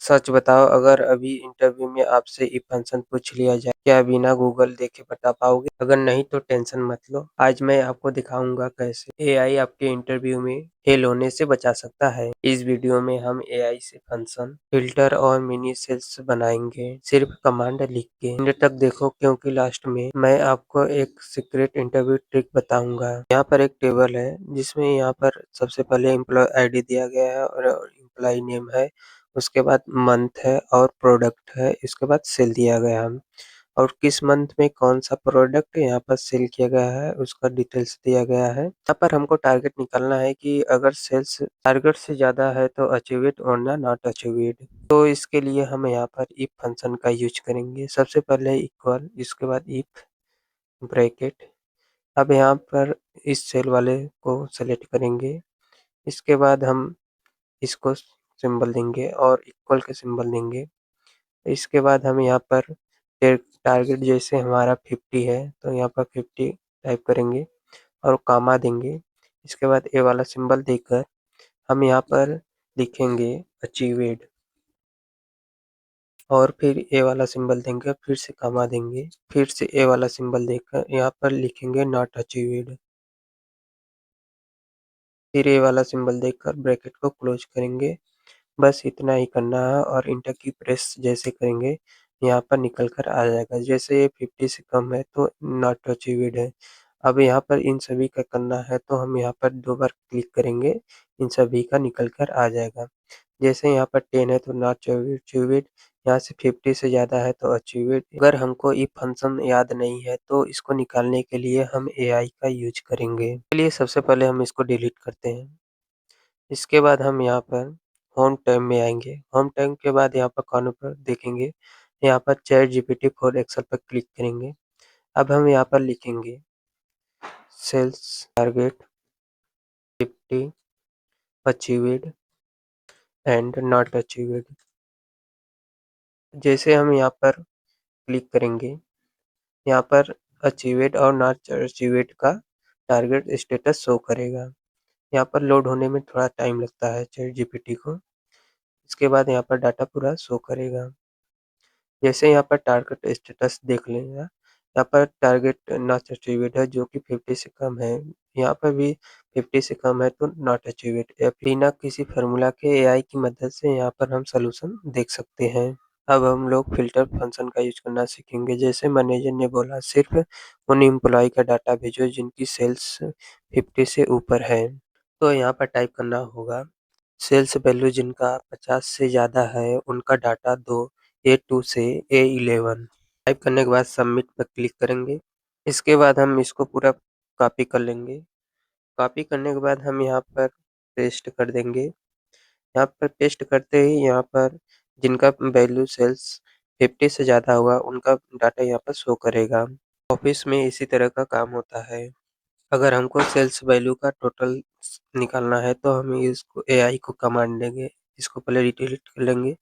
सच बताओ, अगर अभी इंटरव्यू में आपसे ये फंक्शन पूछ लिया जाए, क्या बिना गूगल देखे बता पाओगे? अगर नहीं तो टेंशन मत लो, आज मैं आपको दिखाऊंगा कैसे एआई आपके इंटरव्यू में फेल होने से बचा सकता है। इस वीडियो में हम एआई से फंक्शन, फिल्टर और मिनी सेल्स बनाएंगे, सिर्फ कमांड लिख के। एंड तक देखो, क्योंकि लास्ट में मैं आपको एक सीक्रेट इंटरव्यू ट्रिक बताऊंगा। यहाँ पर एक टेबल है जिसमें यहाँ पर सबसे पहले एम्प्लॉय आईडी दिया गया है और एम्प्लॉय नेम है, उसके बाद मंथ है और प्रोडक्ट है, इसके बाद सेल दिया गया है और किस मंथ में कौन सा प्रोडक्ट यहाँ पर सेल किया गया है उसका डिटेल्स दिया गया है। यहाँ पर हमको टारगेट निकालना है कि अगर सेल्स टारगेट से ज़्यादा है तो अचीव इट और नॉट अचीव इट। तो इसके लिए हम यहाँ पर इफ फंक्शन का यूज करेंगे। सबसे पहले इक्वल, इसके बाद इफ ब्रैकेट। अब यहाँ पर इस सेल वाले को सेलेक्ट करेंगे, इसके बाद हम इसको सिंबल देंगे और इक्वल के सिंबल देंगे। इसके बाद हम यहाँ पर टारगेट जैसे हमारा 50 है तो यहाँ पर 50 टाइप करेंगे और कामा देंगे। इसके बाद ए वाला सिंबल देकर हम यहाँ पर लिखेंगे अचीवेड और फिर ए वाला सिंबल देंगे, फिर से कामा देंगे, फिर से ए वाला सिंबल देकर यहाँ पर लिखेंगे नॉट अचीवेड, फिर ए वाला सिंबल देकर ब्रैकेट को क्लोज करेंगे। बस इतना ही करना है और इंटर की प्रेस जैसे करेंगे यहाँ पर निकल कर आ जाएगा। जैसे ये 50 से कम है तो नॉट अचीव्ड है। अब यहाँ पर इन सभी का करना है तो हम यहाँ पर 2 बार क्लिक करेंगे, इन सभी का निकल कर आ जाएगा। जैसे यहाँ पर 10 है तो नॉट अचीव्ड, यहाँ से 50 से ज़्यादा है तो अचीव्ड। अगर हमको ये फंक्शन याद नहीं है तो इसको निकालने के लिए हम एआई का यूज करेंगे। चलिए सबसे पहले हम इसको डिलीट करते हैं। इसके बाद हम यहाँ पर होम टैब में आएँगे। होम टैब के बाद यहाँ पर कॉर्नर पर देखेंगे, यहाँ पर चैट जीपीटी फॉर एक्सेल पर क्लिक करेंगे। अब हम यहाँ पर लिखेंगे sales target 50 achieved and not achieved. जैसे हम यहाँ पर क्लिक करेंगे, यहाँ पर अचीव्ड और नॉट अचीव्ड का टारगेट स्टेटस शो करेगा। यहाँ पर लोड होने में थोड़ा टाइम लगता है चैट जीपीटी को। इसके बाद यहाँ पर डाटा पूरा शो करेगा। जैसे यहाँ पर टारगेट स्टेटस देख लेंगे, यहाँ पर टारगेट नॉट अचीव्ड है जो कि 50 से कम है। यहाँ पर भी 50 से कम है तो नॉट अचीव्ड। या बिना किसी फार्मूला के एआई की मदद से यहाँ पर हम सॉल्यूशन देख सकते हैं। अब हम लोग फिल्टर फंक्शन का यूज करना सीखेंगे। जैसे मैनेजर ने बोला सिर्फ उन एम्प्लॉय का डाटा भेजो जिनकी सेल्स 50 से ऊपर है, तो यहाँ पर टाइप करना होगा सेल्स वैल्यू जिनका 50 से ज़्यादा है उनका डाटा दो A2 से A11। टाइप करने के बाद सबमिट पर क्लिक करेंगे। इसके बाद हम इसको पूरा कॉपी कर लेंगे। कॉपी करने के बाद हम यहाँ पर पेस्ट कर देंगे। यहाँ पर पेस्ट करते ही यहाँ पर जिनका वैल्यू सेल्स 50 से ज़्यादा होगा उनका डाटा यहाँ पर शो करेगा। ऑफिस में इसी तरह का काम होता है। अगर हमको सेल्स वैल्यू का टोटल निकालना है तो हम इसको एआई को कमांड देंगे। इसको पहले डिलीट कर लेंगे।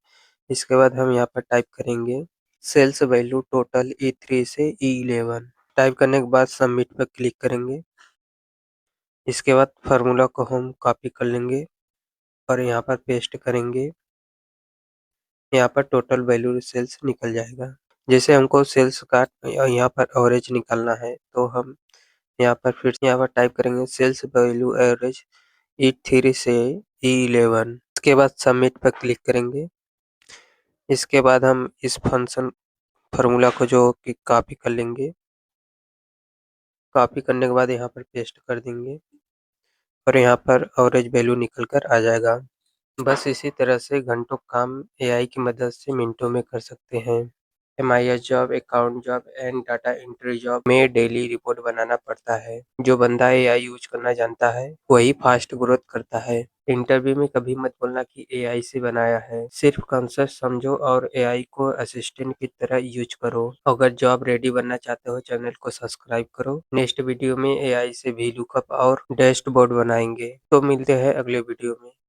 इसके बाद हम यहाँ पर टाइप करेंगे सेल्स वैल्यू टोटल E3 से E11। टाइप करने के बाद सबमिट पर क्लिक करेंगे। इसके बाद फार्मूला को हम कॉपी कर लेंगे और यहाँ पर पेस्ट करेंगे। यहाँ पर टोटल वैल्यू सेल्स निकल जाएगा। जैसे हमको सेल्स का यहाँ पर एवरेज निकालना है तो हम यहाँ पर फिर से यहाँ पर टाइप करेंगे सेल्स वैल्यू एवरेज E3 से E11। इसके बाद सबमिट पर क्लिक करेंगे। इसके बाद हम इस फंक्शन फार्मूला को जो कि कॉपी कर लेंगे। कॉपी करने के बाद यहाँ पर पेस्ट कर देंगे और यहाँ पर एवरेज वैल्यू निकल कर आ जाएगा। बस इसी तरह से घंटों काम एआई की मदद से मिनटों में कर सकते हैं। MIS job, account job and data entry job में डेली रिपोर्ट बनाना पड़ता है। जो बंदा एआई यूज करना जानता है वही फास्ट ग्रोथ करता है। इंटरव्यू में कभी मत बोलना कि एआई से बनाया है। सिर्फ कॉन्सेप्ट समझो और एआई को असिस्टेंट की तरह यूज करो। अगर जॉब रेडी बनना चाहते हो चैनल को सब्सक्राइब करो। नेक्स्ट वीडियो में एआई से भी लुकअप और डैशबोर्ड बनाएंगे। तो मिलते हैं अगले वीडियो में।